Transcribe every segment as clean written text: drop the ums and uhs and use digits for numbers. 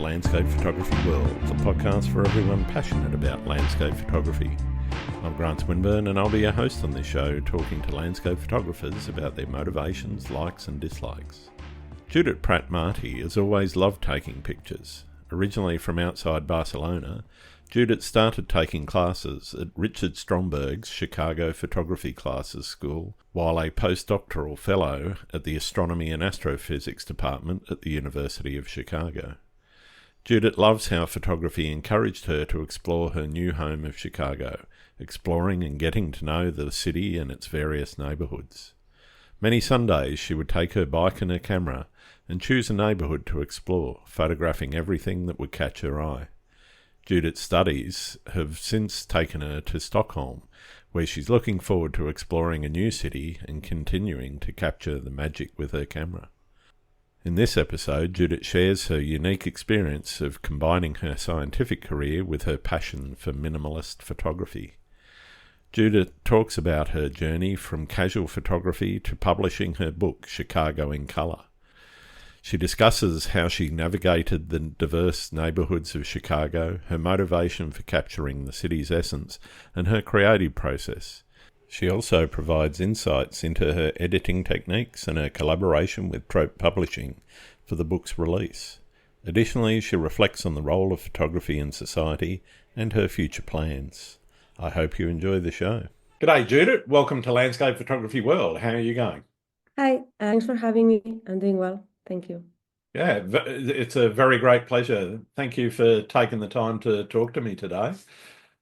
to Landscape Photography World, the podcast for everyone passionate about landscape photography. I'm Grant Swinburne and I'll be your host on this show, talking to landscape photographers about their motivations, likes and dislikes. Judit Prat Martí has always loved taking pictures. Originally from outside Barcelona, Judit started taking classes at Richard Stromberg's Chicago Photography Classes School, while a postdoctoral fellow at the Astronomy and Astrophysics department at the University of Chicago. Judit loves how photography encouraged her to explore her new home of Chicago, exploring and getting to know the city and its various neighbourhoods. Many Sundays she would take her bike and her camera and choose a neighbourhood to explore, photographing everything that would catch her eye. Judit's studies have since taken her to Stockholm, where she's looking forward to exploring a new city and continuing to capture the magic with her camera. In this episode, Judit shares her unique experience of combining her scientific career with her passion for minimalist photography. Judit talks about her journey from casual photography to publishing her book, Chicago in Colour. She discusses how she navigated the diverse neighbourhoods of Chicago, her motivation for capturing the city's essence, and her creative process. She also provides insights into her editing techniques and her collaboration with Trope Publishing for the book's release. Additionally, she reflects on the role of photography in society and her future plans. I hope you enjoy the show. G'day, Judit. Welcome to Landscape Photography World. How are you going? Hi, thanks for having me. I'm doing well. Thank you. Yeah, it's a very great pleasure. Thank you for taking the time to talk to me today.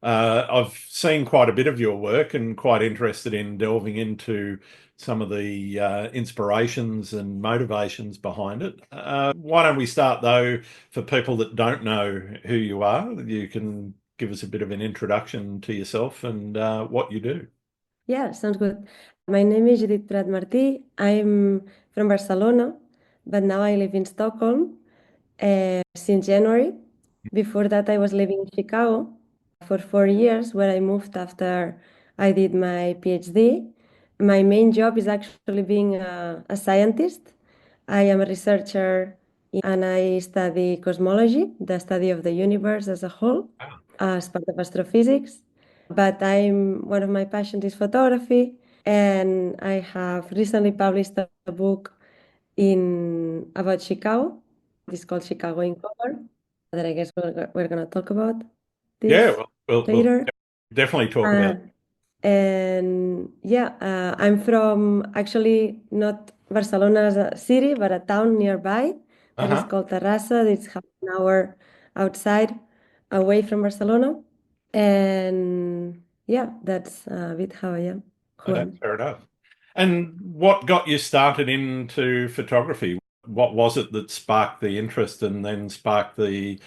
I've seen quite a bit of your work and quite interested in delving into some of the inspirations and motivations behind it. Why don't we start, though, for people that don't know who you are, you can give us a bit of an introduction to yourself and what you do. Yeah, sounds good. My name is Judit Prat Martí. I'm from Barcelona, but now I live in Stockholm since January. Before that, I was living in Chicago for 4 years, where I moved after I did my PhD. My main job is actually being a scientist. I am a researcher and I study cosmology, the study of the universe as a whole, as part of astrophysics. But one of my passions is photography, and I have recently published a book about Chicago. It's called Chicago in Color, that I guess we're going to talk about this later. We'll definitely talk about it. And yeah, I'm from actually not Barcelona as a city, but a town nearby that is called Terrassa. It's half an hour outside, away from Barcelona. And yeah, that's a bit how I am. Okay, fair enough. And what got you started into photography? What was it that sparked the interest and then sparked the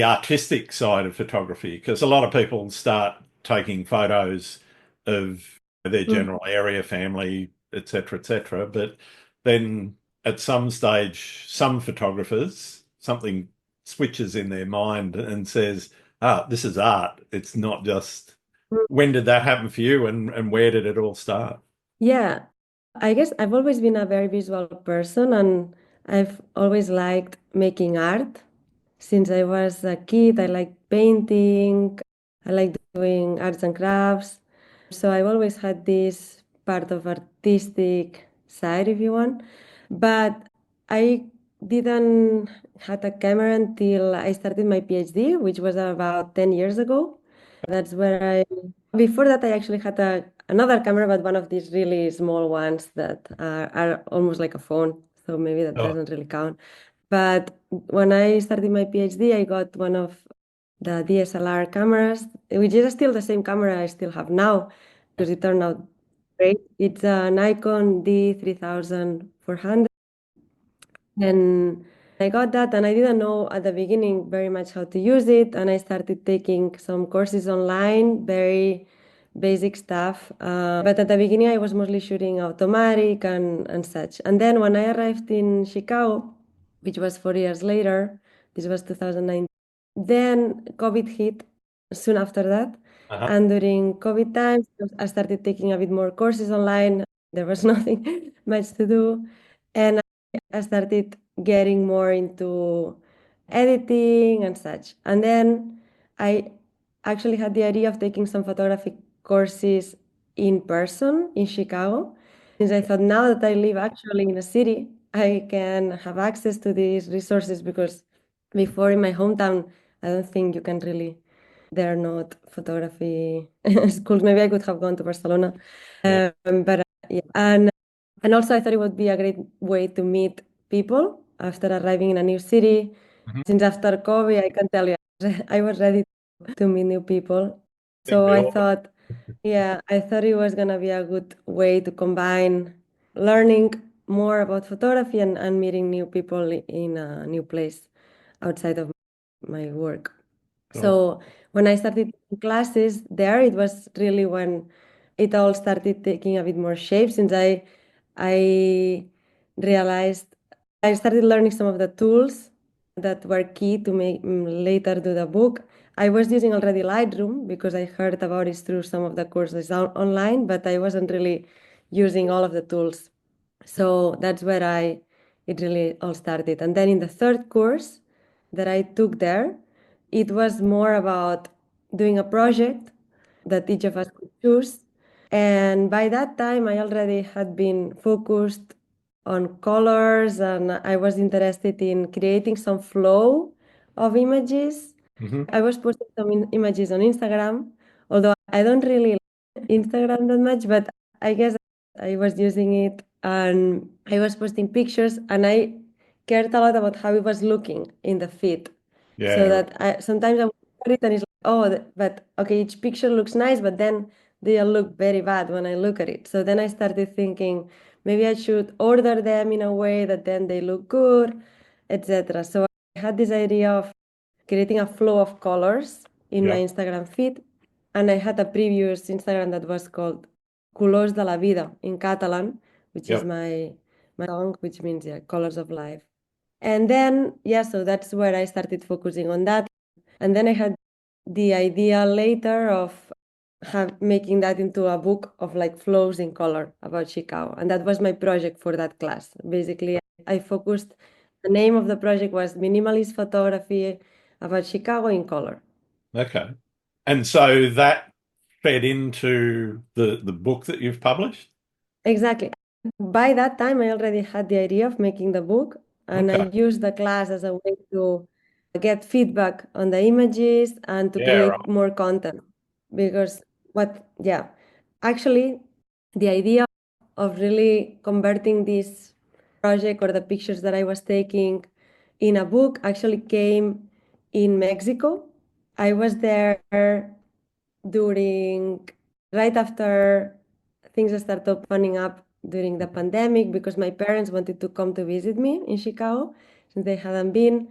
artistic side of photography? Because a lot of people start taking photos of their general area, family, etc., but then at some stage, some photographers, something switches in their mind and says, this is art. It's not just... When did that happen for you and where did it all start? Yeah, I guess I've always been a very visual person and I've always liked making art. Since I was a kid, I liked painting, I liked doing arts and crafts. So I've always had this part of artistic side, if you want. But I didn't have a camera until I started my PhD, which was about 10 years ago. That's where before that, I actually had another camera, but one of these really small ones that are almost like a phone. So maybe that doesn't really count. But when I started my PhD, I got one of the DSLR cameras, which is still the same camera I still have now, because it turned out great. It's a Nikon D3400. And I got that, and I didn't know at the beginning very much how to use it. And I started taking some courses online, very basic stuff. But at the beginning, I was mostly shooting automatic and such. And then when I arrived in Chicago, which was 4 years later, this was 2019, then COVID hit soon after that. And during COVID times, I started taking a bit more courses online. There was nothing much to do. And I started getting more into editing and such. And then I actually had the idea of taking some photography courses in person in Chicago, since I thought now that I live actually in a city, I can have access to these resources because before in my hometown, I don't think you can really, there are not photography schools. Maybe I could have gone to Barcelona. But yeah. And also I thought it would be a great way to meet people after arriving in a new city. Since after COVID, I can tell you, I was ready to meet new people. So I thought, yeah, I thought it was gonna be a good way to combine learning more about photography and meeting new people in a new place outside of my work. So when I started taking classes there, it was really when it all started taking a bit more shape, since I realized I started learning some of the tools that were key to make later do the book. I was using already Lightroom because I heard about it through some of the courses online, but I wasn't really using all of the tools. So that's where it really all started. And then in the third course that I took there, it was more about doing a project that each of us could choose. And by that time, I already had been focused on colors and I was interested in creating some flow of images. I was posting some images on Instagram, although I don't really like Instagram that much, but I guess I was using it and I was posting pictures and I cared a lot about how it was looking in the feed. So that sometimes I would look at it and it's like, oh, but okay, each picture looks nice, but then they all look very bad when I look at it. So then I started thinking maybe I should order them in a way that then they look good, etc. So I had this idea of creating a flow of colors in my Instagram feed. And I had a previous Instagram that was called Colors de la Vida in Catalan, which is my song, which means colors of life. And then, so that's where I started focusing on that. And then I had the idea later of making that into a book of like flows in color about Chicago. And that was my project for that class. Basically, I focused, the name of the project was Minimalist Photography about Chicago in color. Okay. And so that fed into the book that you've published? Exactly. By that time, I already had the idea of making the book, and I used the class as a way to get feedback on the images and to create more content. Because actually, the idea of really converting this project or the pictures that I was taking in a book actually came in Mexico. I was there during right after things started opening up during the pandemic because my parents wanted to come to visit me in Chicago since they hadn't been.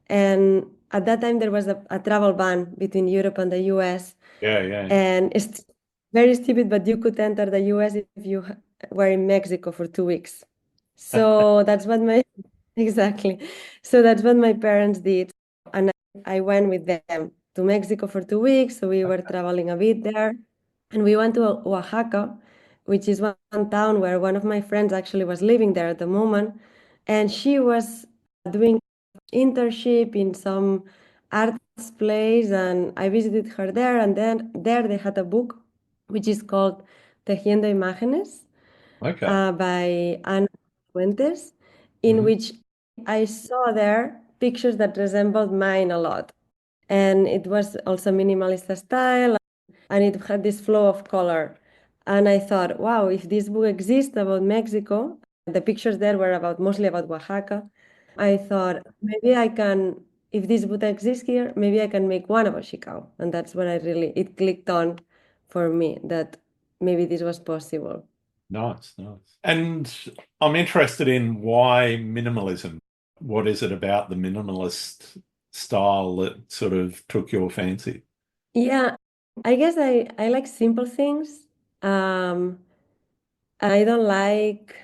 And at that time, there was a travel ban between Europe and the US. And it's very stupid, but you could enter the US if you were in Mexico for 2 weeks. So that's what exactly. So that's what my parents did. And I went with them to Mexico for 2 weeks. So we were traveling a bit there. And we went to Oaxaca, which is one town where one of my friends actually was living there at the moment. And she was doing internship in some arts place. And I visited her there. And then there they had a book, which is called Tejiendo Imágenes by Ana Fuentes, in which I saw there pictures that resembled mine a lot. And it was also minimalist style, and it had this flow of color. And I thought, wow, if this book exists about Mexico, the pictures there were mostly about Oaxaca. I thought maybe I can, if this book exists here, maybe I can make one about Chicago. And that's when it clicked on for me that maybe this was possible. Nice. And I'm interested in why minimalism. What is it about the minimalist style that sort of took your fancy? Yeah, I guess I like simple things. I don't like,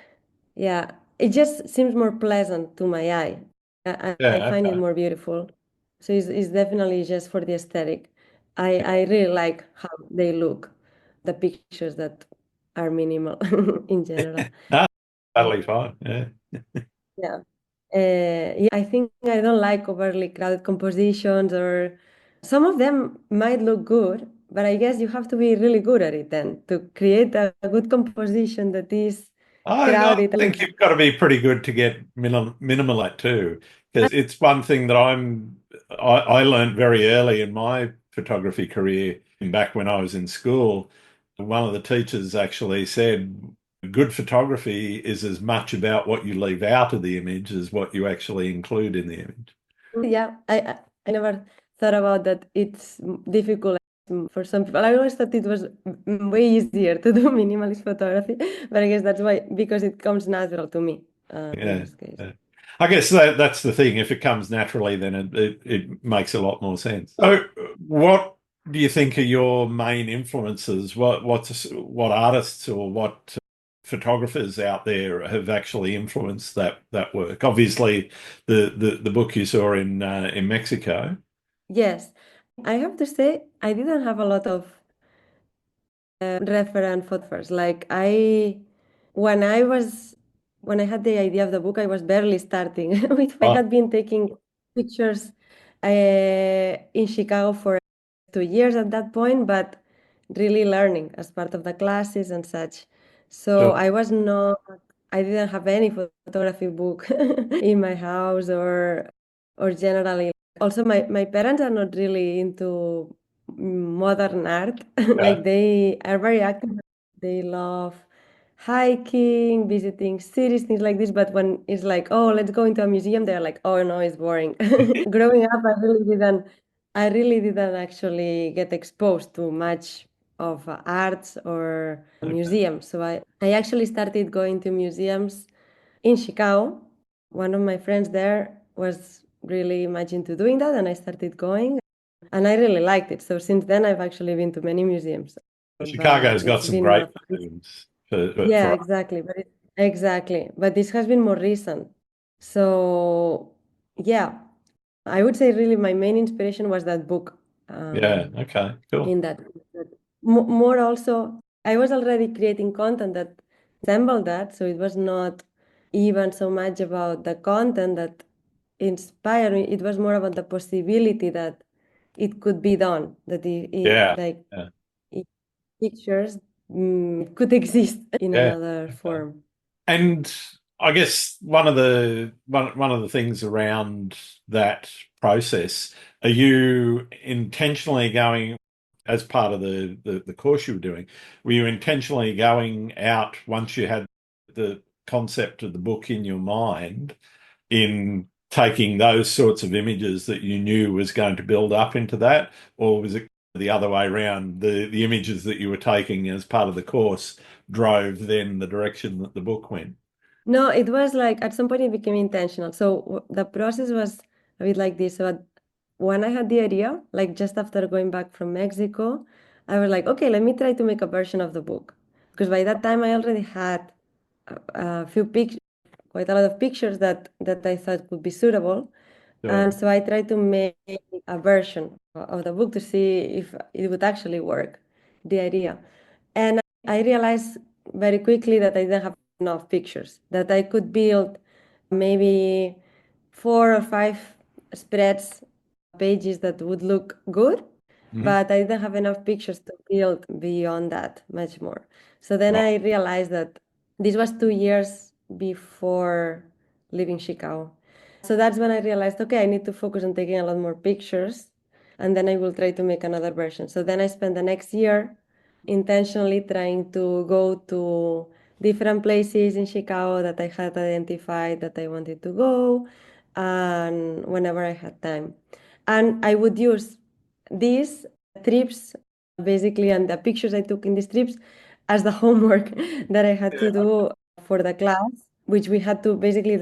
it just seems more pleasant to my eye. I find it more beautiful. So it's definitely just for the aesthetic. I really like how they look, the pictures that are minimal in general. No, totally fine. Yeah. Yeah. Yeah, I think I don't like overly crowded compositions, or some of them might look good, but I guess you have to be really good at it then to create a good composition that is I crowded. think you've got to be pretty good to get minimal at too, because it's one thing that I learned very early in my photography career, back when I was in school. One of the teachers actually said, good photography is as much about what you leave out of the image as what you actually include in the image. Yeah, I never thought about that. It's difficult for some people. I always thought it was way easier to do minimalist photography, but I guess that's why, because it comes natural to me in Yeah. this case. Yeah. I guess that's the thing. If it comes naturally, then it makes a lot more sense. So, what do you think are your main influences? What artists or what photographers out there have actually influenced that work? Obviously, the book you saw in Mexico. Yes, I have to say I didn't have a lot of reference photographers. Like when I was, when I had the idea of the book, I was barely starting. I Oh, had been taking pictures in Chicago for 2 years at that point, but really learning as part of the classes and such. So sure. I was not, I didn't have any photography book in my house, or generally. Also, my parents are not really into modern art. Yeah. Like they are very active. They love hiking, visiting cities, things like this. But when it's like, oh, let's go into a museum, they're like, oh no, it's boring. Growing up, I really didn't actually get exposed to much of arts or Okay. museums. So I actually started going to museums in Chicago. One of my friends there was really much into doing that, and I started going, and I really liked it. So since then, I've actually been to many museums, but Chicago's got it's some been great more fun. museums Yeah, for exactly. Exactly. But this has been more recent. So yeah, I would say really my main inspiration was that book. yeah. Um, Okay. Cool. in that more also, I was already creating content that resembled that, so it was not even so much about the content that inspired me. It was more about the possibility that it could be done, that Yeah. like Yeah. if pictures could exist in Yeah. another Okay. form. And I guess one of the things around that process, are you intentionally going, as part of the course you were doing, were you intentionally going out once you had the concept of the book in your mind, in taking those sorts of images that you knew was going to build up into that, or was it the other way around? The images that you were taking as part of the course drove then the direction that the book went. No, it was like at some point it became intentional. So the process was a bit like this. So when I had the idea, like just after going back from Mexico, I was like, okay, let me try to make a version of the book. Because by that time I already had a few pictures, quite a lot of pictures that I thought could be suitable. And Sure. so I tried to make a version of the book to see if it would actually work, the idea. And I realized very quickly that I didn't have enough pictures, that I could build maybe 4 or 5 spreads, pages that would look good, Mhm. but I didn't have enough pictures to build beyond that much more. So then Right. I realized that this was 2 years before leaving Chicago. So that's when I realized, okay, I need to focus on taking a lot more pictures, and then I will try to make another version. So then I spent the next year intentionally trying to go to different places in Chicago that I had identified that I wanted to go, and whenever I had time. And I would use these trips basically, and the pictures I took in these trips, as the homework that I had to Yeah. do for the class, which we had to basically,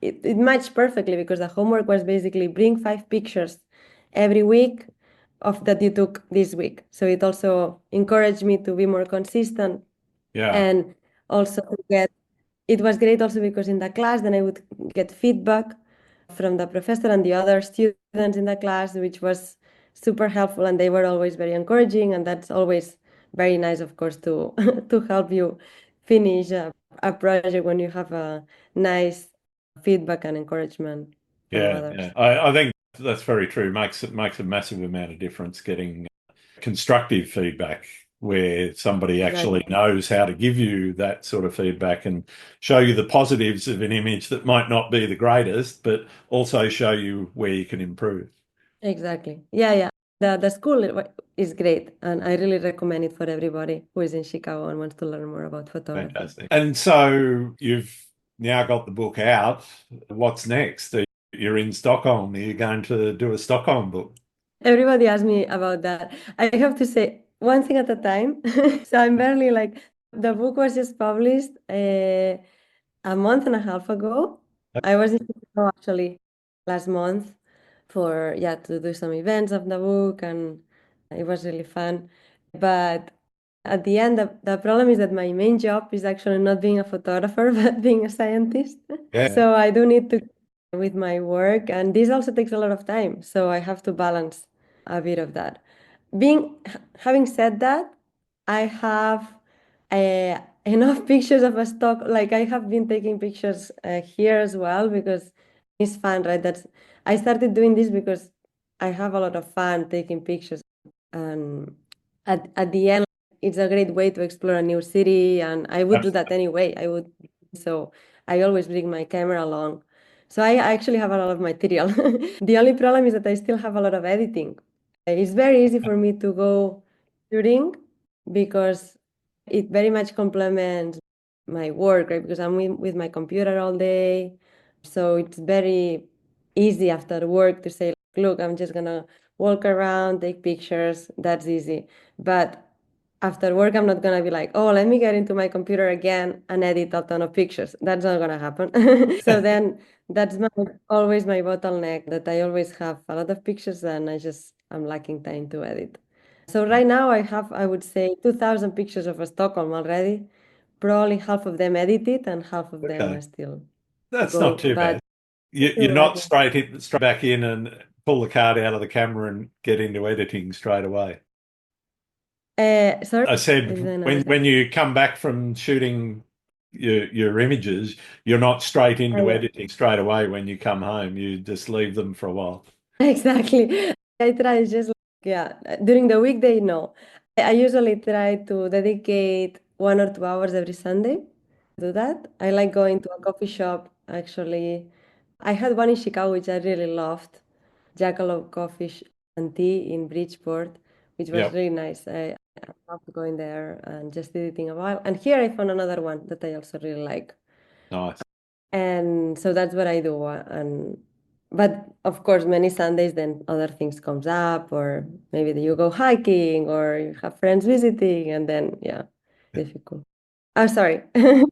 it matched perfectly, because the homework was basically bring 5 pictures every week of that you took this week. So it also encouraged me to be more consistent, Yeah. and also to get, it was great also because in the class then I would get feedback from the professor and the other students in the class, which was super helpful, and they were always very encouraging, and that's always very nice, of course, to to help you finish a project when you have a nice feedback and encouragement from others. Yeah. I think that's very true. Makes a massive amount of difference getting constructive feedback where somebody actually Exactly. knows how to give you that sort of feedback and show you the positives of an image that might not be the greatest, but also show you where you can improve. Exactly. Yeah. The school is great, and I really recommend it for everybody who is in Chicago and wants to learn more about photography. Fantastic. And so you've now got the book out. What's next? You're in Stockholm. Are you going to do a Stockholm book? Everybody asks me about that. I have to say one thing at a time. So I'm barely like, the book was just published a month and a half ago. I was in Chicago actually last month for, yeah, to do some events of the book, and it was really fun. But at the end, the problem is that my main job is actually not being a photographer, but being a scientist. Yeah. So I do need to with my work, and this also takes a lot of time. So I have to balance a bit of that. Having said that, I have enough pictures of a stock. Like I have been taking pictures here as well because it's fun, right? I started doing this because I have a lot of fun taking pictures, and at the end, it's a great way to explore a new city, and I would do that anyway. So I always bring my camera along. So I actually have a lot of material. The only problem is that I still have a lot of editing. It's very easy for me to go shooting because it very much complements my work, right? Because I'm with my computer all day. So it's very easy after work to say, look, I'm just gonna walk around, take pictures. That's easy. But after work, I'm not gonna be like, oh, let me get into my computer again and edit a ton of pictures. That's not gonna happen. So then that's always my bottleneck, that I always have a lot of pictures and I'm lacking time to edit. So right now I have, I would say, 2,000 pictures of Stockholm already. Probably half of them edited and half of them Okay. are still to That's not go. too bad. But You're not straight back in and pull the card out of the camera and get into editing straight away. sorry, I I said didn't when understand. you come back from shooting your images, you're not straight into Yeah. editing straight away when you come home. You just leave them for a while. Exactly. I try just yeah, during the weekday, no. I usually try to dedicate 1 or 2 hours every Sunday to do that. I like going to a coffee shop, actually. I had one in Chicago, which I really loved, Jackalope Coffee and Tea in Bridgeport, which was Yep. really nice. I loved going there and just editing a while. And here I found another one that I also really like. Nice. And so that's what I do. And but of course, many Sundays then other things comes up, or maybe you go hiking, or you have friends visiting, and then yeah, difficult. I'm sorry.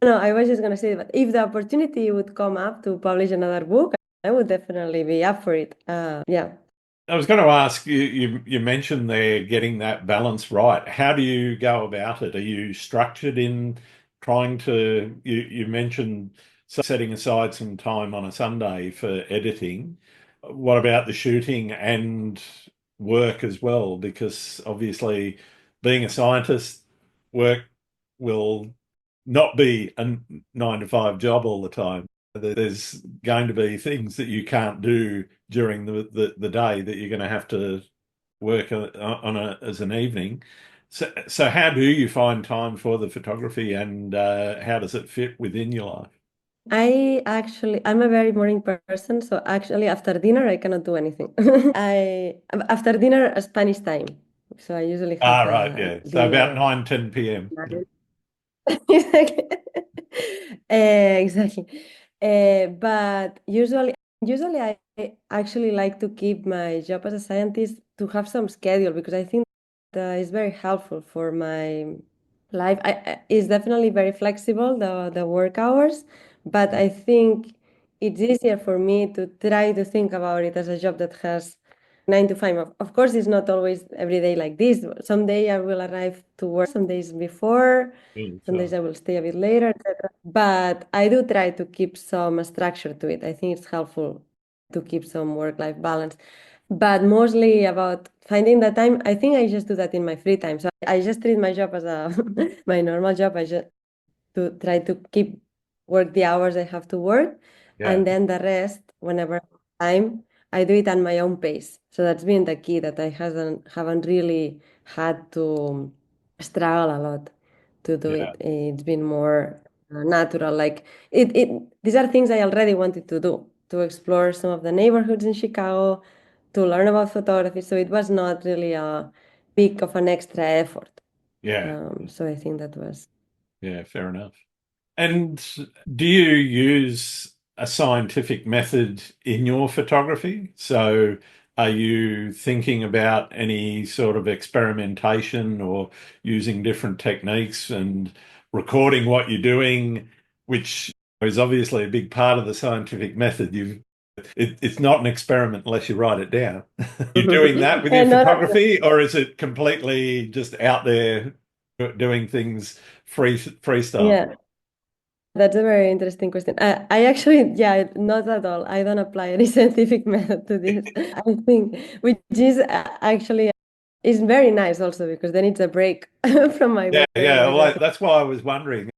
No, I was just gonna say that if the opportunity would come up to publish another book, I would definitely be up for it. Yeah. I was going to ask you, you mentioned there getting that balance right. How do you go about it? Are you structured in trying to, you mentioned setting aside some time on a Sunday for editing. What about the shooting and work as well? Because obviously being a scientist, work will not be a 9 to 5 job all the time. There's going to be things that you can't do during the day that you're going to have to work as an evening. So how do you find time for the photography, and how does it fit within your life? I'm a very morning person, so actually after dinner I cannot do anything. After dinner Spanish time, so I usually have Right, yeah. So about dinner. 9, 10 p.m. Exactly. Exactly. But usually I actually like to keep my job as a scientist to have some schedule, because I think that is very helpful for my life. It's definitely very flexible, the work hours, but I think it's easier for me to try to think about it as a job that has 9 to 5. Of course, it's not always every day like this. Some day I will arrive to work some days before, some days I will stay a bit later, etc. But I do try to keep some structure to it. I think it's helpful to keep some work-life balance. But mostly about finding the time, I think I just do that in my free time. So I just treat my job as a my normal job. I just to try to keep work the hours I have to work. And then the rest, whenever I have time, I do it at my own pace. So that's been the key, that I haven't really had to struggle a lot to do it. It's been more natural. Like these are things I already wanted to do, to explore some of the neighborhoods in Chicago, to learn about photography. So it was not really a big of an extra effort. So I think that was. Yeah, fair enough. And do you use a scientific method in your photography? So are you thinking about any sort of experimentation or using different techniques and recording what you're doing, which is obviously a big part of the scientific method? It's not an experiment unless you write it down. You're doing that with your photography, or is it completely just out there doing things freestyle? Yeah. That's a very interesting question. I actually, yeah, not at all. I don't apply any scientific method to this. I think, which is actually is very nice also, because then it's a break from my work. Well, that's why I was wondering,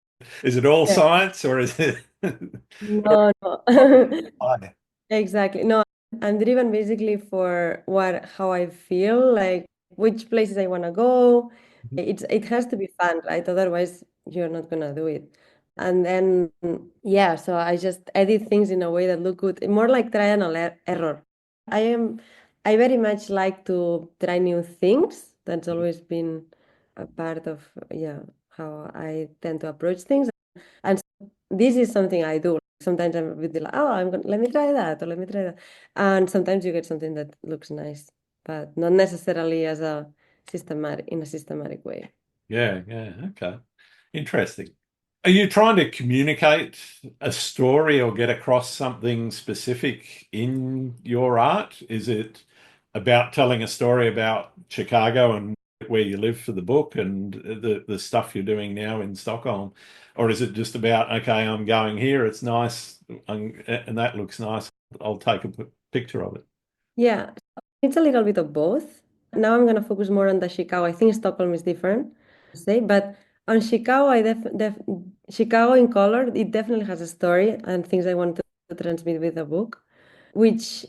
is it all science or is it? No, no. Exactly. No, I'm driven basically for how I feel, like which places I want to go. It has to be fun, right? Otherwise, you're not gonna do it. And then, yeah, so I just edit things in a way that look good. More like trial and error. I very much like to try new things. That's always been a part of, yeah, how I tend to approach things. And so this is something I do. Sometimes I'm a bit like, oh, let me try that, or let me try that. And sometimes you get something that looks nice, but not necessarily in a systematic way. Yeah, okay. Interesting. Are you trying to communicate a story or get across something specific in your art? Is it about telling a story about Chicago and where you live for the book and the stuff you're doing now in Stockholm? Or is it just about, okay, I'm going here, it's nice, and that looks nice, I'll take a picture of it? Yeah, it's a little bit of both. Now I'm going to focus more on the Chicago. I think Stockholm is different, but on Chicago, Chicago in color, it definitely has a story and things I want to transmit with the book, which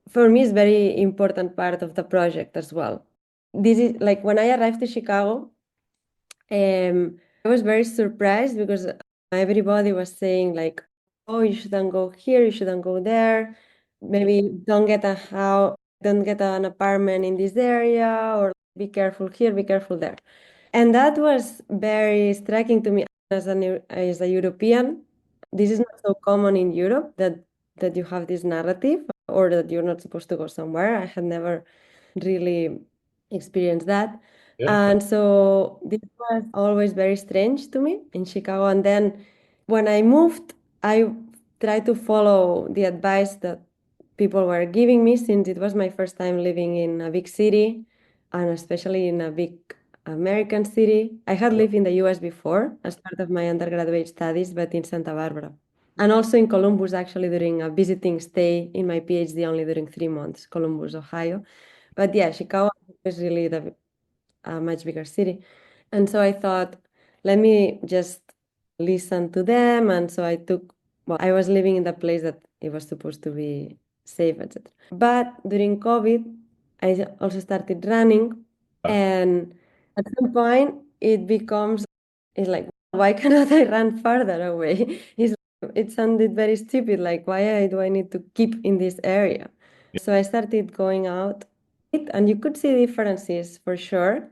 for me is very important part of the project as well. This is like when I arrived to Chicago, I was very surprised because everybody was saying like, oh, you shouldn't go here, you shouldn't go there. Maybe don't get a house, don't get an apartment in this area, or be careful here, be careful there. And that was very striking to me as a European. This is not so common in Europe that you have this narrative, or that you're not supposed to go somewhere. I had never really experienced that. And so this was always very strange to me in Chicago. And then when I moved, I tried to follow the advice that people were giving me, since it was my first time living in a big city, and especially in a big American city. I had lived in the US before as part of my undergraduate studies, but in Santa Barbara. And also in Columbus, actually, during a visiting stay in my PhD, only during 3 months, Columbus, Ohio. But yeah, Chicago is really a much bigger city. And so I thought, let me just listen to them. And so I was living in the place that it was supposed to be safe, etc. But during COVID, I also started running. And at some point, it's like, why cannot I run farther away? It sounded very stupid, like, why do I need to keep in this area? So I started going out, and you could see differences for sure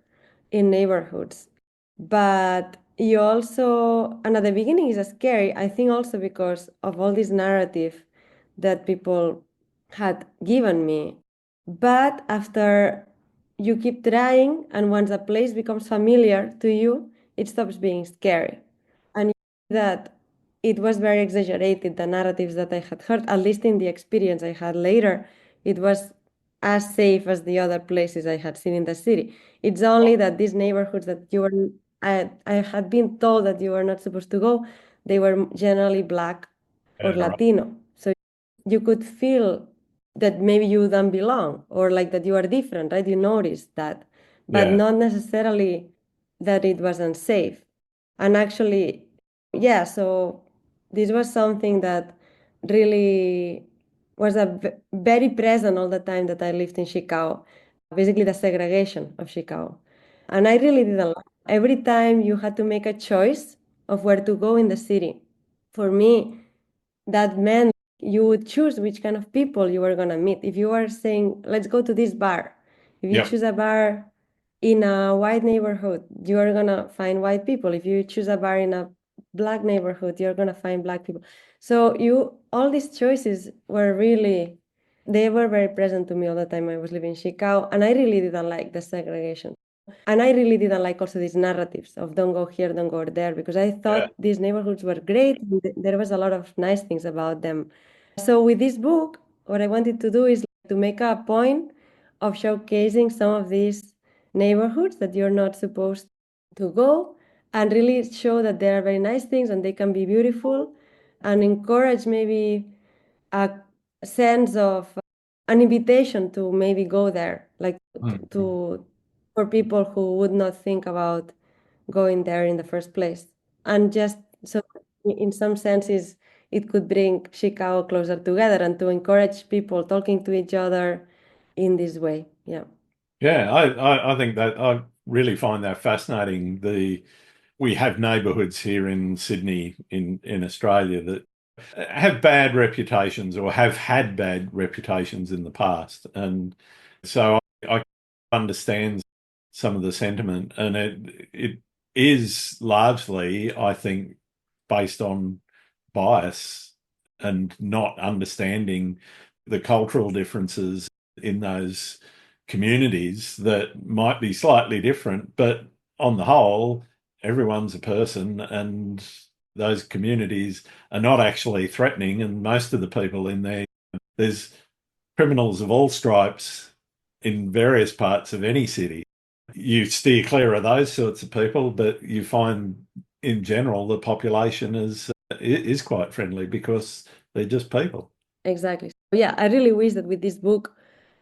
in neighborhoods. But you also, and at the beginning it's scary, I think also because of all this narrative that people had given me. But after you keep trying, and once a place becomes familiar to you, it stops being scary. And that it was very exaggerated, the narratives that I had heard, at least in the experience I had later, it was as safe as the other places I had seen in the city. It's only that these neighborhoods that I had been told that you were not supposed to go, they were generally Black or Latino. So you could feel that maybe you don't belong, or like that you are different, right? You notice that, but not necessarily that it was unsafe. And actually, yeah, so this was something that really was very present all the time that I lived in Chicago. Basically, the segregation of Chicago. And I really didn't like it. Every time you had to make a choice of where to go in the city. For me, that meant you would choose which kind of people you were going to meet. If you were saying, let's go to this bar, if you Yep. choose a bar in a white neighborhood, you are going to find white people. If you choose a bar in a black neighborhood, you're going to find black people. So all these choices were really, they were very present to me all the time I was living in Chicago. And I really didn't like the segregation. And I really didn't like also these narratives of don't go here, don't go there, because I Yeah. thought these neighborhoods were great. There was a lot of nice things about them. So with this book, what I wanted to do is to make a point of showcasing some of these neighborhoods that you're not supposed to go, and really show that there are very nice things and they can be beautiful, and encourage maybe a sense of an invitation to maybe go there, like Mm. for people who would not think about going there in the first place. And just so in some senses, it could bring Chicago closer together and to encourage people talking to each other in this way. Yeah. Yeah, I think that I really find that fascinating. We have neighbourhoods here in Sydney, in Australia, that have bad reputations or have had bad reputations in the past, and so I understand some of the sentiment, and it is largely, I think, based on bias and not understanding the cultural differences in those communities that might be slightly different, but on the whole, everyone's a person, and those communities are not actually threatening. And most of the people in there, there's criminals of all stripes in various parts of any city. You steer clear of those sorts of people, but you find in general the population is quite friendly because they're just people. Exactly. So yeah, I really wish that with this book,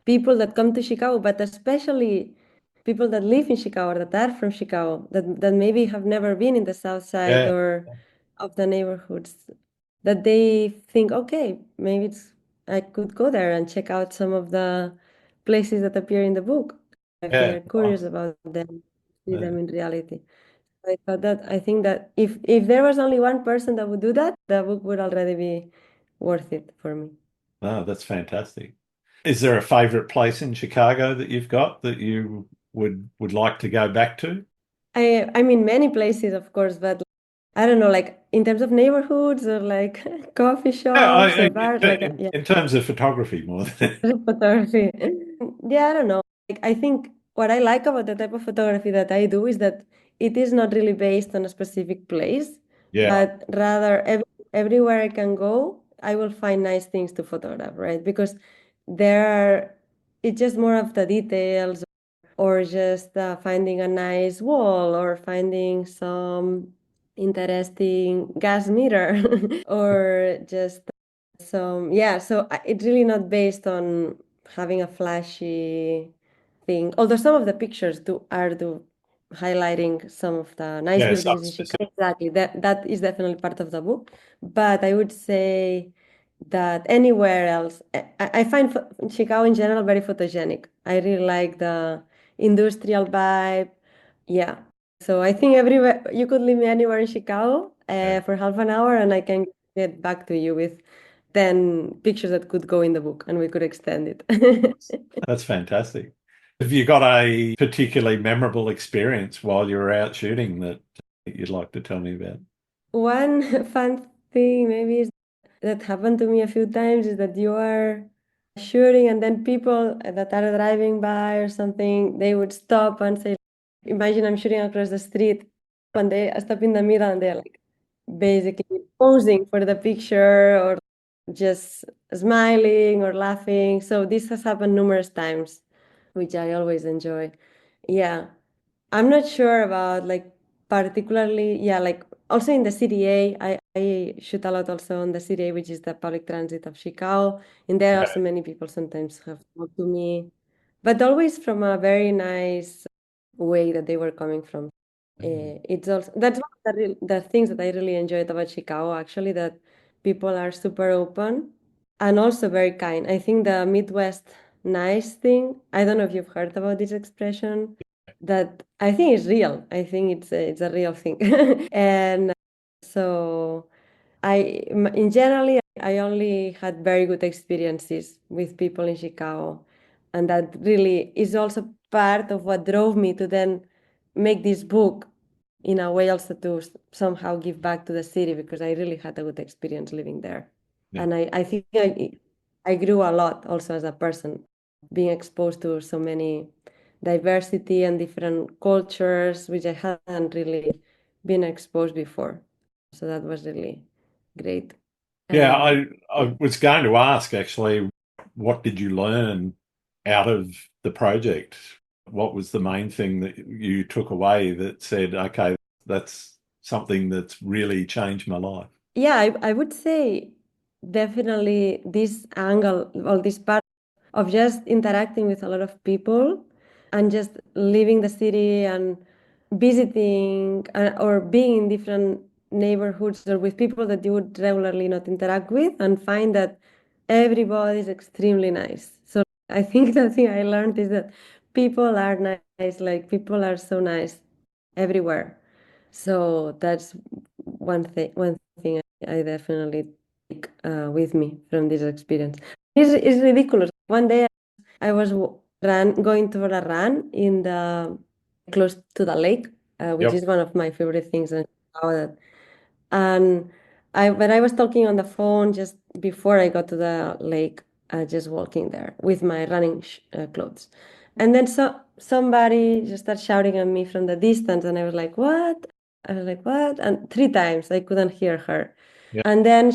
people that come to Chicago, but especially people that live in Chicago or that are from Chicago, that maybe have never been in the South Side Yeah, or of the neighborhoods, that they think, okay, maybe I could go there and check out some of the places that appear in the book if yeah, they're curious nice. about them, see Yeah. them in reality. I think that if there was only one person that would do that, the book would already be worth it for me. Oh, that's fantastic. Is there a favorite place in Chicago that you've got that you would like to go back to? I mean many places, of course, but I don't know, like in terms of neighborhoods or like coffee Yeah, shops or bars, like yeah, in terms of photography more than photography. Yeah, I don't know. Like I think what I like about the type of photography that I do is that it is not really based on a specific place, yeah, but rather everywhere I can go, I will find nice things to photograph, right? Because there are, it's just more of the details or just finding a nice wall or finding some interesting gas meter or just some, yeah, so it's really not based on having a flashy thing. Although some of the pictures do highlighting some of the nice yeah, some buildings in specific. Chicago. Exactly. That is definitely part of the book. But I would say that anywhere else, I find Chicago in general very photogenic. I really like the industrial vibe. Yeah. So I think everywhere you could leave me anywhere in Chicago Yeah, for half an hour and I can get back to you with 10 pictures that could go in the book and we could extend it. that's fantastic. Have you got a particularly memorable experience while you were out shooting that you'd like to tell me about? One fun thing maybe is that happened to me a few times is that you are shooting and then people that are driving by or something, they would stop and say, imagine I'm shooting across the street and they stop in the middle and they're like basically posing for the picture or just smiling or laughing. So this has happened numerous times, which I always enjoy. Yeah. I'm not sure about like particularly, yeah, like also in the CDA, I shoot a lot also on the CDA, which is the public transit of Chicago. And there Yeah. also many people sometimes have talked to me, but always from a very nice way that they were coming from. It's also that's one of the things that I really enjoyed about Chicago, actually, that People are super open and also very kind. I think the Midwest nice thing, I don't know if you've heard about this expression, that I think is real. I think it's a real thing. And so in generally, I only had very good experiences with people in Chicago. And that really is also part of what drove me to then make this book in a way also to somehow give back to the city, because I really had a good experience living there. Yeah. And I think I grew a lot also as a person, being exposed to so many diversity and different cultures, which I hadn't really been exposed before. So that was really great. Yeah, Yeah. I was going to ask actually, what did you learn out of the project? What was the main thing that you took away that said, okay, that's something that's really changed my life? Yeah, I would say definitely this angle, or this part of just interacting with a lot of people and just leaving the city and visiting or being in different neighborhoods or with people that you would regularly not interact with, and find that everybody is extremely nice. So I think the thing I learned is that people are nice, like people are so nice everywhere. So that's one thing I definitely take with me from this experience. It's ridiculous. One day I was going for a run in the close to the lake, which Yep. is one of my favorite things. And when I was talking on the phone just before I got to the lake, just walking there with my running clothes. And then somebody just started shouting at me from the distance, and I was like, "What?" I was like, "What?" And three times I couldn't hear her. Yep. And then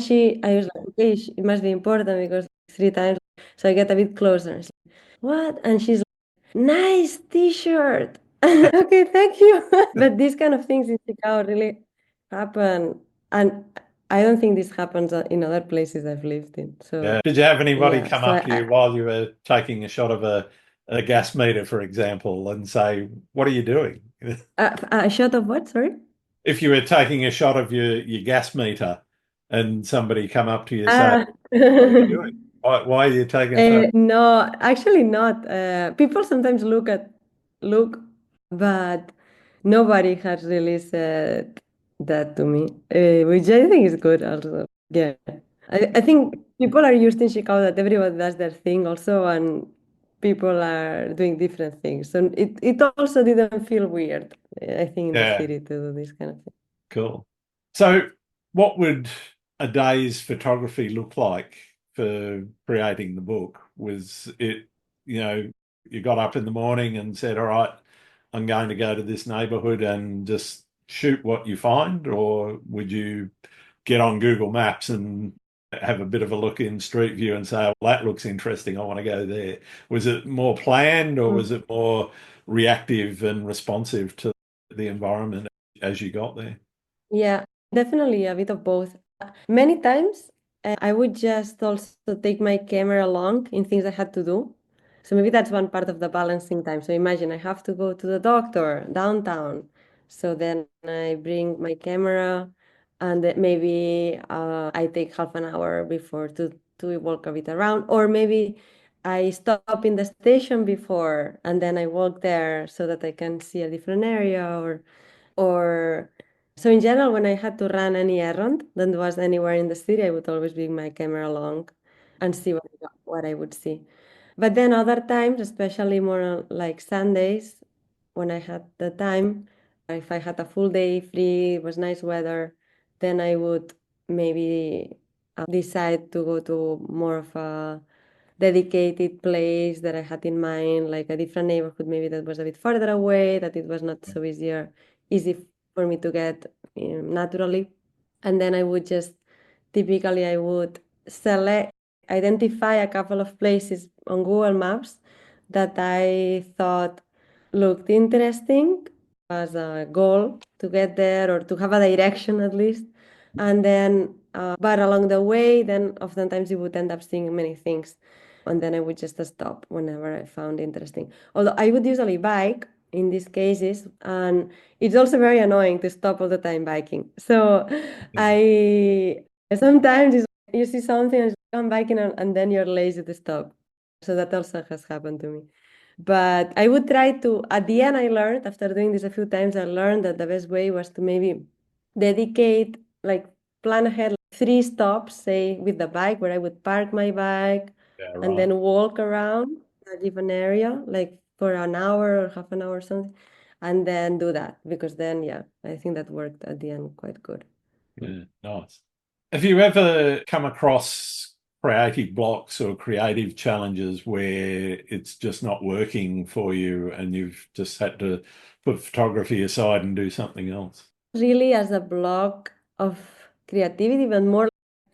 I was like, "Okay, it must be important because three times." So I get a bit closer. It's like, "What?" And she's like, "Nice t-shirt." Okay, thank you. But these kind of things in Chicago really happen, and I don't think this happens in other places I've lived in. So Yeah. Did you have anybody yeah, come so up to you while you were taking a shot of a gas meter, for example, and say, "What are you doing?" a shot of what? Sorry. If you were taking a shot of your gas meter and somebody come up to you and say, Ah. "What are you doing? Why are you taking a photo?" No, actually not. People sometimes look, but nobody has really said that to me, which I think is good also. Yeah, I think people are used in Chicago that everybody does their thing also, and people are doing different things. So it also didn't feel weird, I think, in the Yeah, city to do this kind of thing. cool. So, what would a day's photography look like for creating the book? Was it, you got up in the morning and said, "All right, I'm going to go to this neighborhood and just shoot what you find," or would you get on Google Maps and have a bit of a look in Street View and say, "Well, that looks interesting. I want to go there." Was it more planned, or was it more reactive and responsive to the environment as you got there? Yeah, definitely a bit of both. Many times I would just also take my camera along in things I had to do. So maybe that's one part of the balancing time. So imagine I have to go to the doctor downtown. So then I bring my camera, and then maybe I take half an hour before to walk a bit around. Or maybe I stop in the station before and then I walk there so that I can see a different area, or so in general, when I had to run any errand that was anywhere in the city, I would always bring my camera along and see what I would see. But then other times, especially more like Sundays, when I had the time, if I had a full day free, it was nice weather, then I would maybe decide to go to more of a dedicated place that I had in mind, like a different neighborhood, maybe that was a bit farther away, that it was not so easy for me to get naturally. And then I would just typically I would identify a couple of places on Google Maps that I thought looked interesting as a goal to get there or to have a direction at least. And then, but along the way, then oftentimes you would end up seeing many things. And then I would just stop whenever I found interesting. Although I would usually bike in these cases, and it's also very annoying to stop all the time biking. So I Sometimes you see something and come back in and then you're lazy to stop. So that also has happened to me. But I would try to, at the end, I learned, after doing this a few times, I learned that the best way was to maybe dedicate, like plan ahead, like 3 stops, say with the bike, where I would park my bike Yeah, and right. then walk around a given area, like for an hour or half an hour or something, and then do that. Because then, yeah, I think that worked at the end quite good. Yeah, nice. Have you ever come across creative blocks or creative challenges where it's just not working for you and you've just had to put photography aside and do something else? Really as a block of creativity, but more,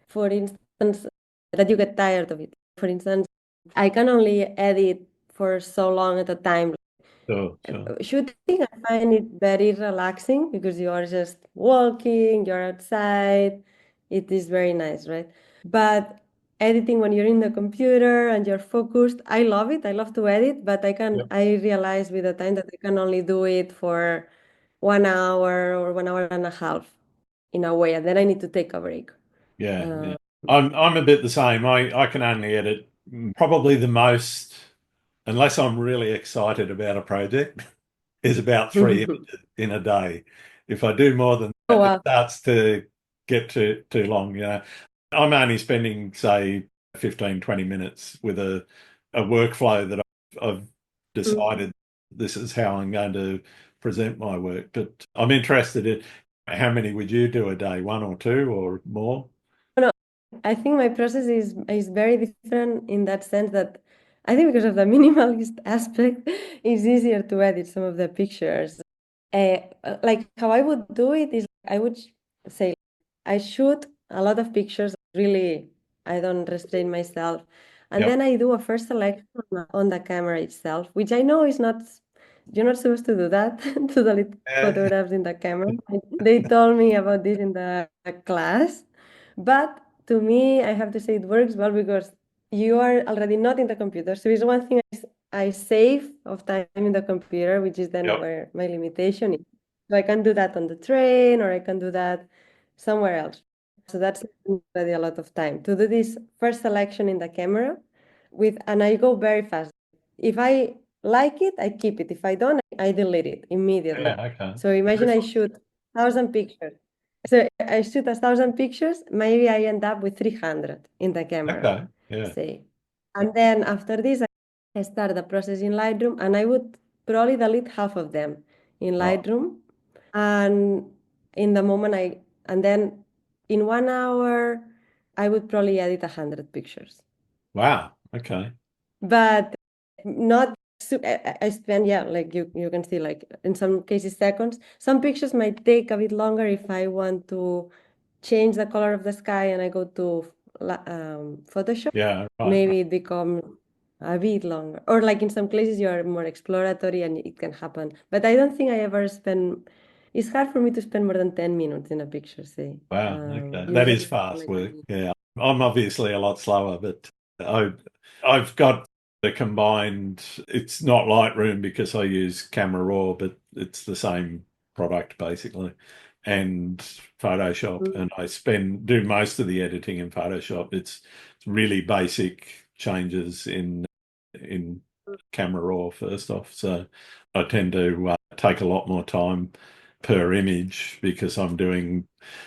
for instance, that you get tired of it. For instance, I can only edit for so long at a time. Sure, sure. Shooting, I find it very relaxing because you are just walking, you're outside. It is very nice, right? But editing when you're in the computer and you're focused, I love it. I love to edit, but Yep. I realize with the time that I can only do it for 1 hour or 1 hour and a half in a way, and then I need to take a break. Yeah, yeah. Uh, I'm a bit the same. I can only edit probably the most, unless I'm really excited about a project, is about 3 images in a day. If I do more than oh that, it wow. starts to get too long. I'm only spending, say, 15, 20 minutes with a workflow that I've decided this is how I'm going to present my work. But I'm interested in how many would you do a day, one or two or more? No, I think my process is very different in that sense that I think because of the minimalist aspect, it's easier to edit some of the pictures. Like how I would do it is I would say I shoot a lot of pictures. Really, I don't restrain myself, and Yep. then I do a first selection on the camera itself, which I know is not. You're not supposed to do that to delete Yeah. photographs in the camera. They told me about this in the class. But to me, I have to say it works well because you are already not in the computer. So it's one thing I save of time in the computer, which is then Yep. where my limitation is. So I can do that on the train or I can do that somewhere else. So that's already a lot of time to do this first selection in the camera and I go very fast. If I like it, I keep it. If I don't, I delete it immediately. Yeah. Okay. So imagine I shoot 1,000 pictures. So I shoot 1,000 pictures, maybe I end up with 300 in the camera, Okay. Yeah. say. And then after this, I start the process in Lightroom and I would probably delete half of them in Right. Lightroom. And in the moment and then in 1 hour, I would probably edit 100 pictures. Wow. Okay. But not I spend, yeah, like you can see, like in some cases seconds. Some pictures might take a bit longer if I want to change the color of the sky and I go to Photoshop. Yeah. Right. Right. Maybe it becomes a bit longer, or like in some places you are more exploratory and it can happen. But I don't think I ever spend. It's hard for me to spend more than 10 minutes in a picture, say. Wow. Okay. That is Usually fast like work. Yeah. I'm obviously a lot slower, but I, I've got the combined, it's not Lightroom because I use Camera Raw, but it's the same product basically, and Photoshop. And I do most of the editing in Photoshop. It's really basic changes in Camera Raw first off. So I tend to take a lot more time per image because I do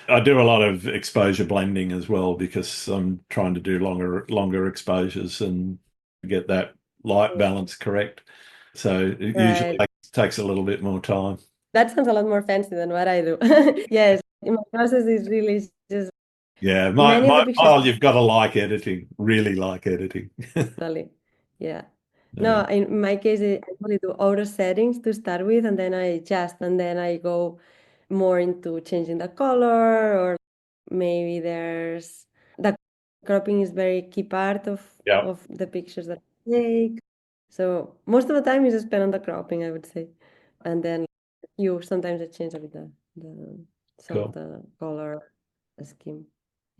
a lot of exposure blending as well because I'm trying to do longer exposures and get that light balance correct. So it usually right. takes a little bit more time. That sounds a lot more fancy than what I do. Yes, my process is really just Yeah, many of the pictures. you've got to like editing, really like editing. Totally. Yeah. Yeah. No, in my case, I only do auto settings to start with, and then I adjust, and then I go more into changing the color, or maybe there's the cropping is very key part Yeah, of the pictures that I take. So most of the time is spent on the cropping, I would say. And then you sometimes I change a bit some of cool. the color scheme.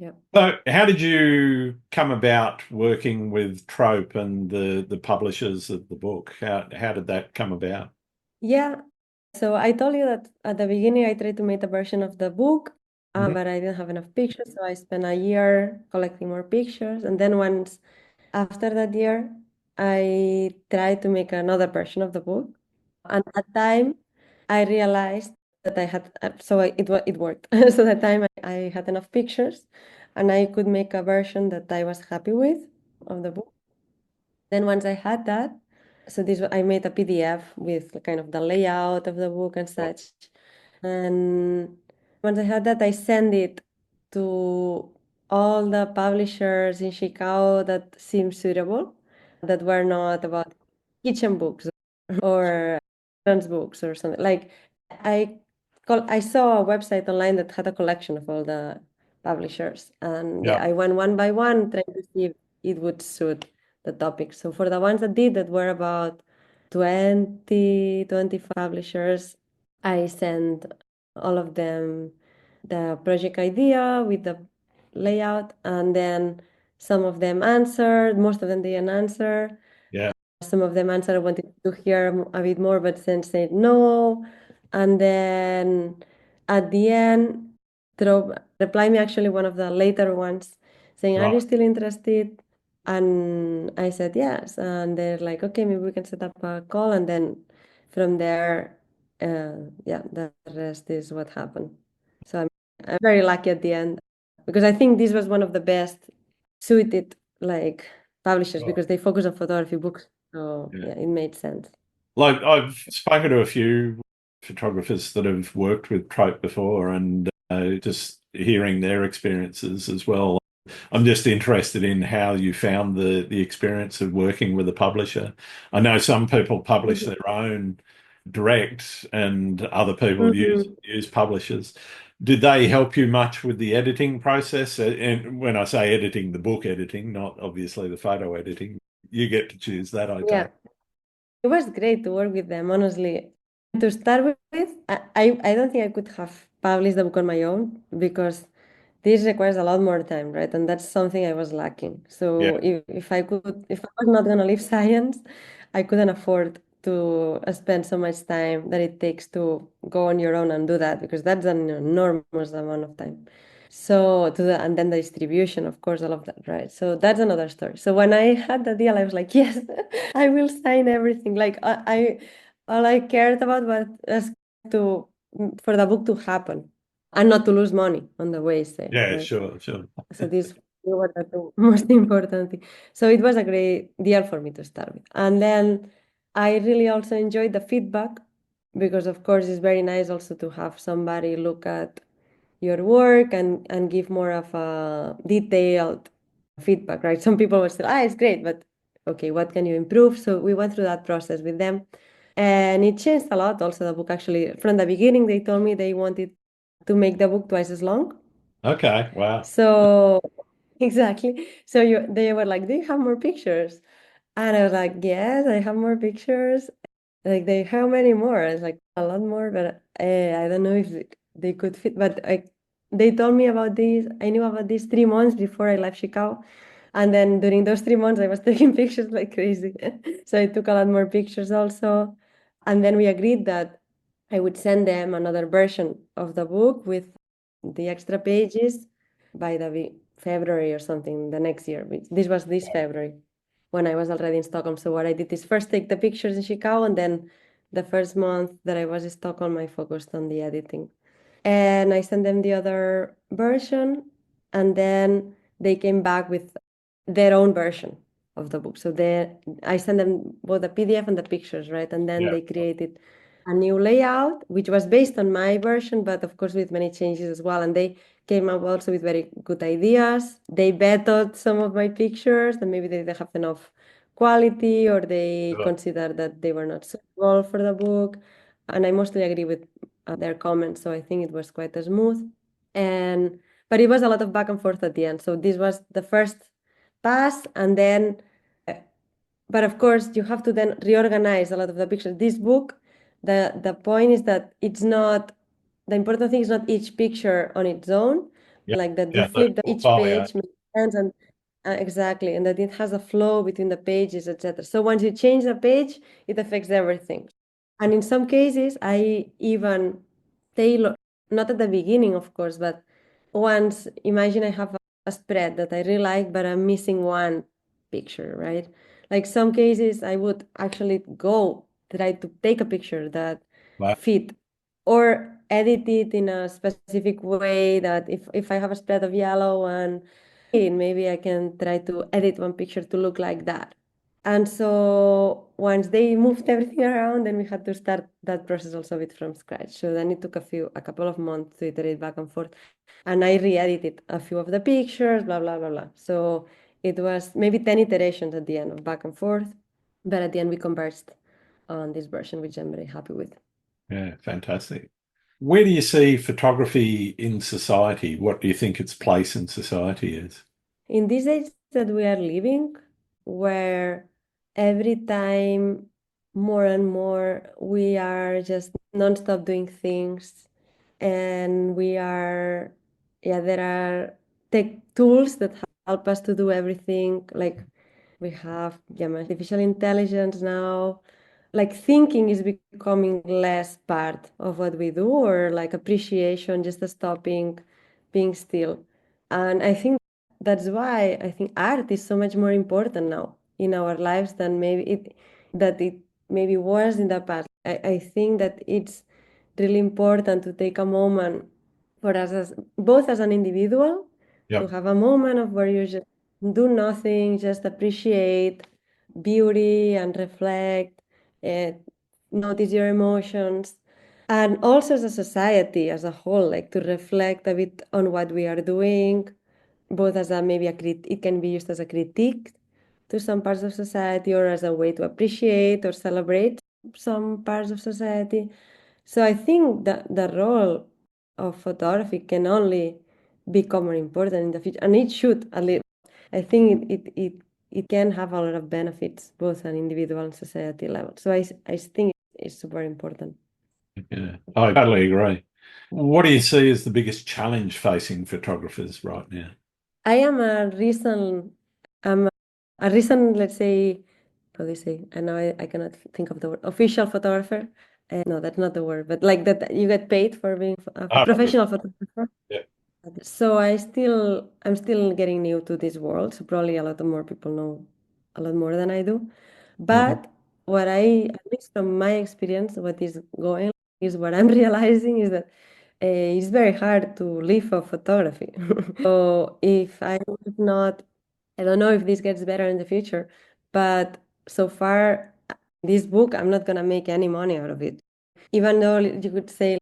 Yeah. So, how did you come about working with Trope and the publishers of the book? How did that come about? Yeah. So I told you that at the beginning I tried to make a version of the book. but I didn't have enough pictures, so I spent a year collecting more pictures. And then once after that year, I tried to make another version of the book. And at that time, I realized that I had, it worked. So that time I had enough pictures and I could make a version that I was happy with of the book. Then once I had that, so I made a PDF with kind of the layout of the book and such. And once I had that, I sent it to all the publishers in Chicago that seemed suitable, that were not about kitchen books or children's books or something. Like I saw a website online that had a collection of all the publishers, and Yeah. I went one by one trying to see if it would suit the topic. So for the ones that did, that were about 20 publishers, I sent all of them the project idea with the layout, and then some of them answered, most of them didn't answer. Yeah. Some of them answered, I wanted to hear a bit more, but then said no. And then at the end, Trope replied me, actually one of the later ones, saying, "Are you still interested?" And I said yes. And they're like, "Okay, maybe we can set up a call." And then from there, yeah, the rest is what happened. So I'm very lucky at the end, because I think this was one of the best suited like publishers, because they focus on photography books. So yeah, it made sense. Like, I've spoken to a few photographers that have worked with Trope before, and just hearing their experiences as well. I'm just interested in how you found the experience of working with a publisher. I know some people publish their own direct, and other people use publishers. Did they help you much with the editing process? And when I say editing, the book editing, not obviously the photo editing. You get to choose that, I Yeah, take. it was great to work with them, honestly. To start with, I don't think I could have published the book on my own, because this requires a lot more time, right? And that's something I was lacking. So if I was not gonna leave science, I couldn't afford to spend so much time that it takes to go on your own and do that, because that's an enormous amount of time. So and then the distribution, of course, all of that, right? So that's another story. So when I had the deal, I was like, yes, I will sign everything. Like I all I cared about was to for the book to happen and not to lose money on the way, say, Yeah, right? sure. So these were the two most important things. So it was a great deal for me to start with. And then I really also enjoyed the feedback, because of course it's very nice also to have somebody look at your work and give more of a detailed feedback, right? Some people were still, it's great, but okay, what can you improve? So we went through that process with them. And it changed a lot also, the book. Actually, from the beginning, they told me they wanted to make the book twice as long. Okay, wow. So exactly. So they were like, "Do you have more pictures?" And I was like, "Yes, I have more pictures." Like, how many more? I was like, "A lot more, but I don't know if they could fit." But they told me about this. I knew about this 3 months before I left Chicago. And then during those 3 months, I was taking pictures like crazy. So I took a lot more pictures also. And then we agreed that I would send them another version of the book with the extra pages by the February or something the next year. This was this February when I was already in Stockholm. So what I did is first take the pictures in Chicago, and then the first month that I was in Stockholm, I focused on the editing. And I sent them the other version, and then they came back with their own version of the book. So I sent them both the PDF and the pictures, right? And then they created a new layout, which was based on my version, but of course with many changes as well. And they came up also with very good ideas. They bettered some of my pictures, and maybe they didn't have enough quality, or they considered that they were not suitable for the book. And I mostly agree with their comments, so I think it was quite smooth. But it was a lot of back and forth at the end. So this was the first pass, and then but of course you have to then reorganize a lot of the pictures. This book, the point is that it's not, the important thing is not each picture on its own, like that you flip each page makes sense, and exactly, and that it has a flow between the pages, etc. So once you change the page, it affects everything. And in some cases I even tailor, not at the beginning of course, but once, imagine I have a spread that I really like, but I'm missing one picture, right? Like some cases, I would actually go try to take a picture that Wow. fit or edit it in a specific way that if I have a spread of yellow and maybe I can try to edit one picture to look like that. And so once they moved everything around, then we had to start that process also a bit from scratch. So then it took a couple of months to iterate back and forth. And I re-edited a few of the pictures, blah, blah, blah, blah. So it was maybe 10 iterations at the end of back and forth. But at the end, we converged on this version, which I'm very happy with. Yeah, fantastic. Where do you see photography in society? What do you think its place in society is? In this age that we are living, where every time more and more we are just nonstop doing things, and there are tech tools that help us to do everything. Like we have artificial intelligence now. Like thinking is becoming less part of what we do, or like appreciation, just stopping, being still. And I think that's why I think art is so much more important now in our lives than it maybe was in the past. I think that it's really important to take a moment for us as both as an individual to Yep. have a moment of where you just do nothing, just appreciate beauty and reflect, uh, notice your emotions, and also as a society as a whole, like to reflect a bit on what we are doing, both as a maybe it can be used as a critique to some parts of society or as a way to appreciate or celebrate some parts of society. So I think that the role of photography can only become more important in the future, and it should at least. I think it can have a lot of benefits, both on individual and society level. So I think it's super important. Yeah, I totally agree. What do you see as the biggest challenge facing photographers right now? I am a recent, I'm a recent, let's say, how do you say? I know I cannot think of the word official photographer. No, that's not the word, but like that you get paid for being a Ah, professional photographer. yeah. So I'm still getting new to this world. So probably a lot more people know a lot more than I do. Mhm. But at least from my experience, what is going is what I'm realizing is that it's very hard to live of photography. So if I would not, I don't know if this gets better in the future, but so far, this book, I'm not gonna make any money out of it. Even though you could say,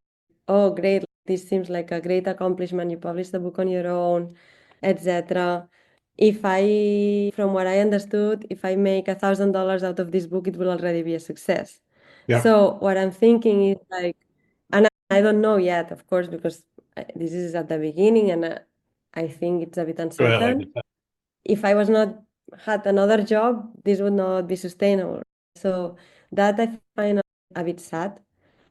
oh, great, this seems like a great accomplishment, you published the book on your own, etc. From what I understood, if I make $1,000 out of this book, it will already be a success. Yep. So what I'm thinking is like, and I don't know yet, of course, because this is at the beginning, and I think it's a bit Early. uncertain. If I was not had another job, this would not be sustainable. So that I find a bit sad.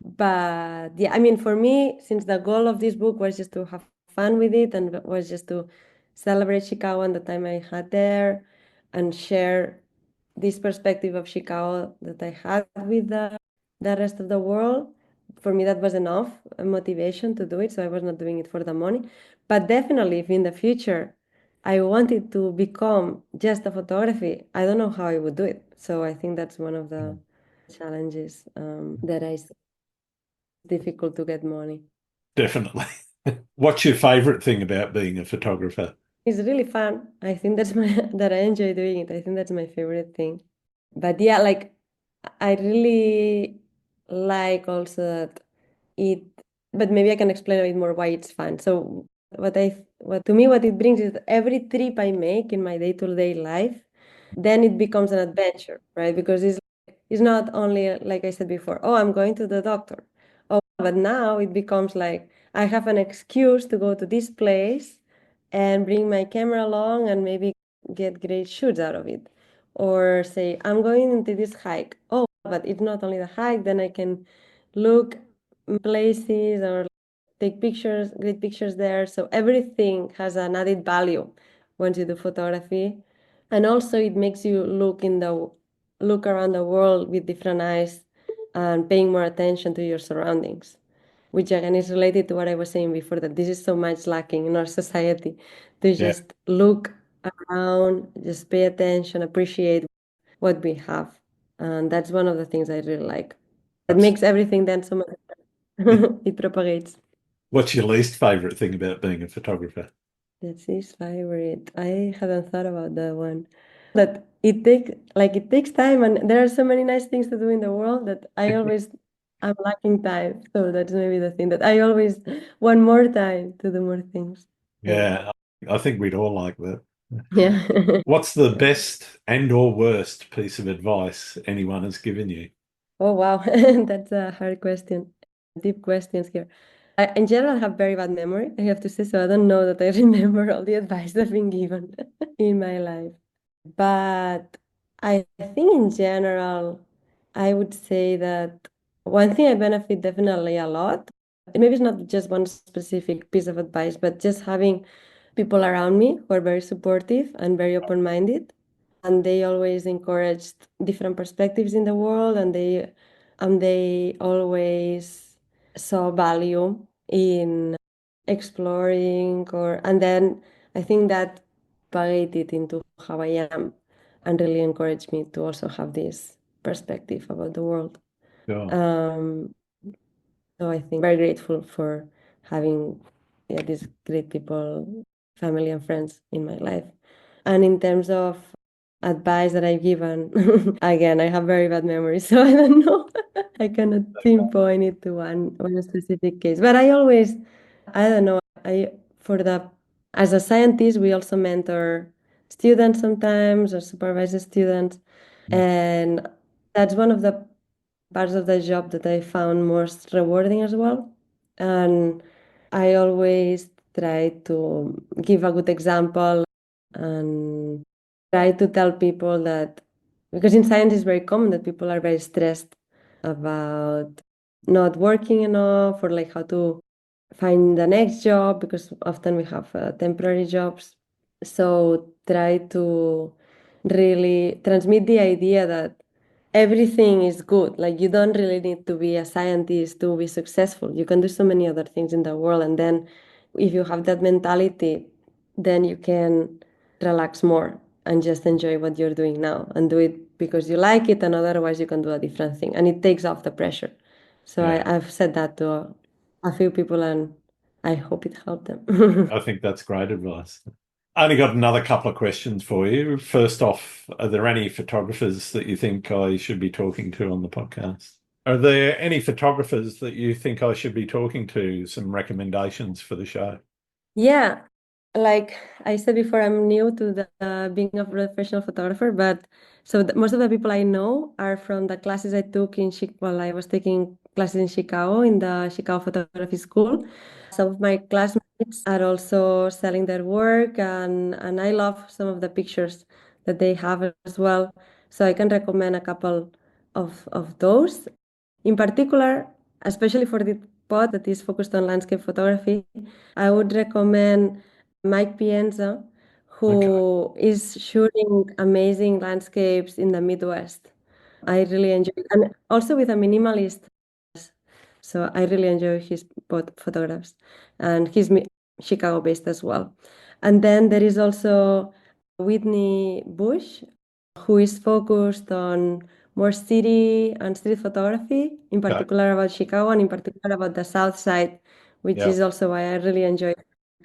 But yeah, I mean, for me, since the goal of this book was just to have fun with it and was just to celebrate Chicago and the time I had there and share this perspective of Chicago that I had with the rest of the world, for me, that was enough motivation to do it. So I was not doing it for the money. But definitely, if in the future I wanted to become just a photography, I don't know how I would do it. So I think that's one of the challenges that I see difficult to get money. Definitely. What's your favorite thing about being a photographer? It's really fun. I think that's my that I enjoy doing it. I think that's my favorite thing. But yeah, like I really like also that it, but maybe I can explain a bit more why it's fun. So what to me, what it brings is that every trip I make in my day-to-day life, then it becomes an adventure, right? Because it's not only like I said before, oh, I'm going to the doctor. Oh, but now it becomes like I have an excuse to go to this place and bring my camera along and maybe get great shoots out of it. Or say, I'm going into this hike. Oh, but it's not only the hike, then I can look places or take pictures, great pictures there. So everything has an added value once you do photography. And also it makes you look around the world with different eyes and paying more attention to your surroundings, which again is related to what I was saying before, that this is so much lacking in our society, to Yeah, just look around, just pay attention, appreciate what we have. And that's one of the things I really like. It makes everything then so much better. It propagates. What's your least favorite thing about being a photographer? That's his favorite. I hadn't thought about that one. That it takes time, and there are so many nice things to do in the world that I'm lacking time. So that's maybe the thing, that I always want more time to do more things. Yeah, I think we'd all like that. Yeah. What's the best and or worst piece of advice anyone has given you? Oh wow, that's a hard question. Deep questions here. I, in general, have very bad memory, I have to say, so I don't know that I remember all the advice I've been given in my life. But I think in general, I would say that one thing I benefit definitely a lot, maybe it's not just one specific piece of advice, but just having people around me who are very supportive and very open-minded. And they always encouraged different perspectives in the world, and they always saw value in exploring, and then I think that propagated into how I am and really encouraged me to also have this perspective about the world. Sure. Um, so I think very grateful for having, yeah, these great people, family and friends in my life. And in terms of advice that I've given, again, I have very bad memory, so I don't know. I cannot pinpoint it to one specific case. But I don't know, as a scientist, we also mentor students sometimes or supervise the students. And that's one of the parts of the job that I found most rewarding as well. And I always try to give a good example and try to tell people that, because in science it's very common that people are very stressed about not working enough, or like how to find the next job, because often we have temporary jobs. So try to really transmit the idea that everything is good. Like, you don't really need to be a scientist to be successful. You can do so many other things in the world. And then if you have that mentality, then you can relax more and just enjoy what you're doing now and do it because you like it, and otherwise you can do a different thing. And it takes off the pressure. So Yeah, I've said that to a few people, and I hope it helped them. I think that's great advice. I only got another couple of questions for you. First off, are there any photographers that you think I should be talking to on the podcast? Are there any photographers that you think I should be talking to? Some recommendations for the show? Yeah, like I said before, I'm new to the being a professional photographer, but most of the people I know are from the classes I took while I was taking classes in Chicago, in the Chicago Photography School. Some of my classmates are also selling their work, and I love some of the pictures that they have as well. So I can recommend a couple of those. In particular, especially for the pod that is focused on landscape photography, I would recommend Mike Pienza, Okay. who is shooting amazing landscapes in the Midwest. I really enjoy it. And also with a minimalist. So I really enjoy his photographs. And he's Chicago based as well. And then there is also Whitney Bush, who is focused on more city and street photography, in Okay. particular about Chicago and in particular about the South Side, which Yeah. is also why I really enjoy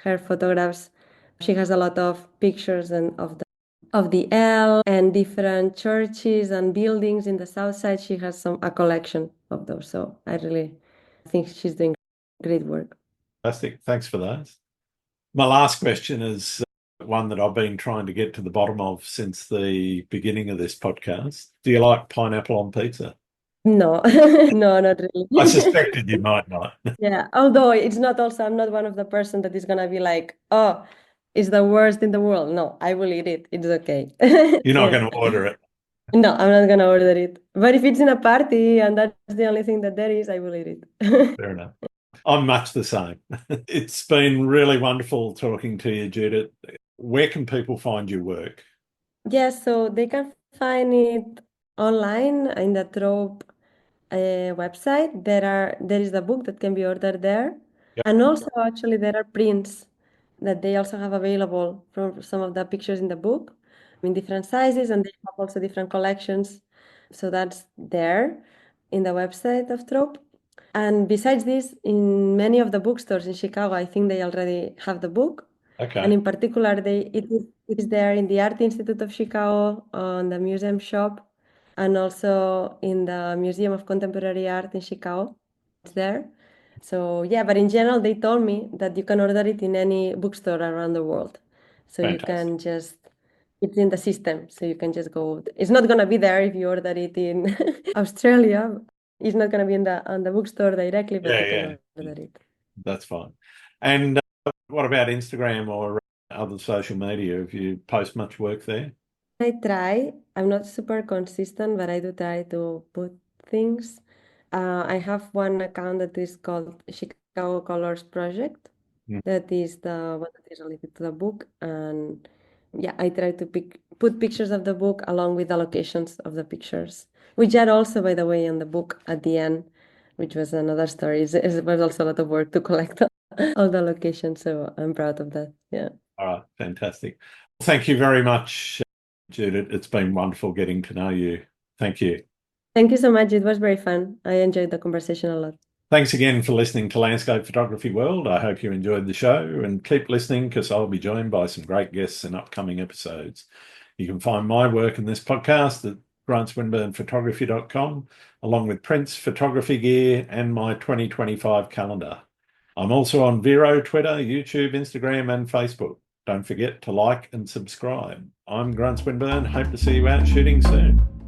her photographs. She has a lot of pictures and of the L and different churches and buildings in the South Side. She has a collection of those. So I really think she's doing great work. Fantastic. Thanks for that. My last question is one that I've been trying to get to the bottom of since the beginning of this podcast. Do you like pineapple on pizza? No, no, not I really. suspected you might not. Yeah, although it's not also, I'm not one of the person that is gonna be like, oh, it's the worst in the world. No, I will eat it. It's okay. You're not Yeah. going to order it. No, I'm not gonna order it. But if it's in a party and that's the only thing that there is, I will eat it. Fair enough. I'm much the same. It's been really wonderful talking to you, Judith. Where can people find your work? Yeah, so they can find it online in the Trope website, there is the book that can be ordered there. Yep. And also, actually, there are prints that they also have available from some of the pictures in the book in different sizes, and they have also different collections. So that's there in the website of Trope. And besides this, in many of the bookstores in Chicago, I think they already have the book. Okay. And in particular, it is there in the Art Institute of Chicago, on the museum shop, and also in the Museum of Contemporary Art in Chicago. It's there. So yeah, but in general, they told me that you can order it in any bookstore around the world. So you can just, it's in the system. So you can just go. It's not gonna be there if you order it in Australia. It's not gonna be on the bookstore directly, but you can order it. That's fine. And what about Instagram or other social media? Have you post much work there? I try. I'm not super consistent, but I do try to put things. I have one account that is called Chicago Colors Project. That is the one that is related to the book. And yeah, I try to put pictures of the book along with the locations of the pictures, which are also, by the way, on the book at the end, which was another story. It was also a lot of work to collect all the locations. So I'm proud of that. Yeah. All right. Fantastic. Thank you very much, Judith. It's been wonderful getting to know you. Thank you. Thank you so much. It was very fun. I enjoyed the conversation a lot. Thanks again for listening to Landscape Photography World. I hope you enjoyed the show, and keep listening because I'll be joined by some great guests in upcoming episodes. You can find my work in this podcast at grantswinburnphotography.com, along with prints, photography gear, and my 2025 calendar. I'm also on Vero, Twitter, YouTube, Instagram, and Facebook. Don't forget to like and subscribe. I'm Grant Swinburne. Hope to see you out shooting soon.